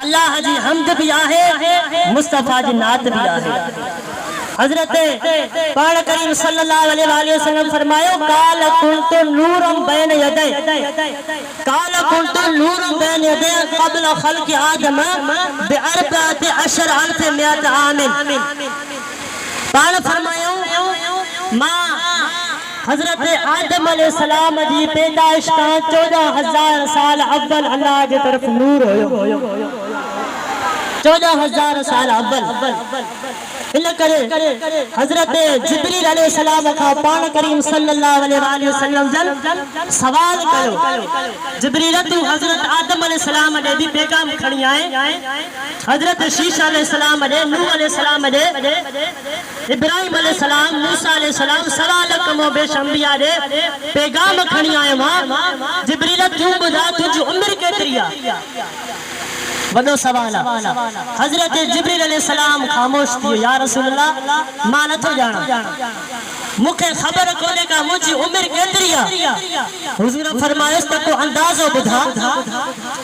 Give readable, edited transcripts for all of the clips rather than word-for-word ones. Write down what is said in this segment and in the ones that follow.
अल्लाह जी हमद भी आहे, मुस्तफा जी नात भी आहे। हजरत पाण करीम सल्लल्लाहु अलैहि वसल्लम फरमायो काल कुंतु नूरम बैन यदै, काल कुंतु नूरम बैन यदै क़ब्ल खल्क़ आदम बिअरबअति अशर अल्फ मिअत आमिन। पाण फरमायो मां हजरत आदम अलैहिस्सलाम जी पैदाइश का 14,000 साल अव्वल अल्लाह की तरफ नूर होयो, 14,000 साल अव्वल। इन करे हजरत जिब्रील अलैहिस्सलाम का पाण करीम सल्लल्लाहु अलैहि वसल्लम जन सवाल कयो, जिब्रील तू हजरत आदम अलैहिस्सलाम दे भी पैगाम खणी आए, हजरत शीशा अलैहिस्सलाम दे, नूह अलैहिस्सलाम दे, इब्राहिम अलैहिस्सलाम, मूसा अलैहिस्सलाम सवाल कमो बेश अंबिया दे पैगाम खणी आए। मां जिब्रील तू बुधा तुझी उम्र केतरी आ? वडो सवाल। हजरत जिब्रील अलैहिस्सलाम खामोश थी, या रसूलल्लाह मां नथो जाना, मुखे खबर कोने का मुझी उम्र केतरी आ? हुजूर फरमायो त को अंदाजो बुधा।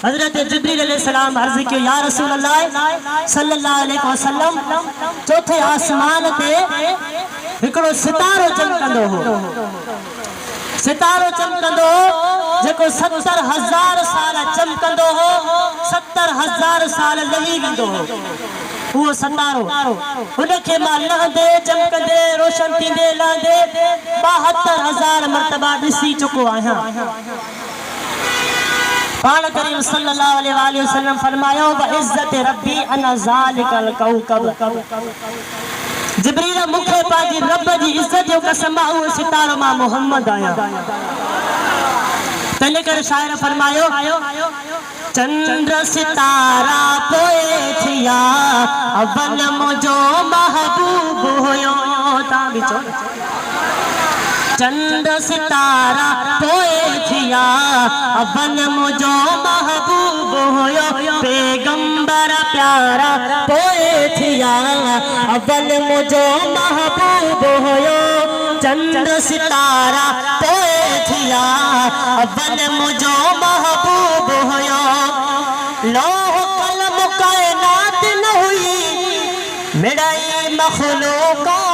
हजरत जिब्रील अलैहिस्सलाम अर्ज कियो, या रसूलल्लाह सल्लल्लाहु अलैहि वसल्लम चौथे आसमान ते हिकड़ो सितारो चमकंदो हो, सितारो चमकंदो हो जेको 70,000 साल चमकंदो हो, 70,000 साल लही वेंदो हो। वो सितारो उनके मां लहंदे चमकंदे रोशन थींदे लहंदे 72,000 मरतबा ॾिसी चुको आहियां। पाण करीम सल्लल्लाहु अलैहि वसल्लम फरमायो व इज्जत रब्बी अना ज़ालिकल कौकब। जिब्रील मुखे पाजी रब जी इज्जत जो कसम वो सितारो मां मोहम्मद आया। तने कर शायर फरमायो चंद्र सितारा पोए थिया अवन मुझो महबूब होयो। ता बिचो चंद्र सितारा पोए थिया अवन मुझो महबूब होयो, पैगंबर प्यारा पोए थिया अवन मुझो महबूब होयो। चंद्र सितारा पोए थिया अवन मुझो महबूब होयो। लौह कलम कायनात न हुई मिड़ाई मखलूक़ात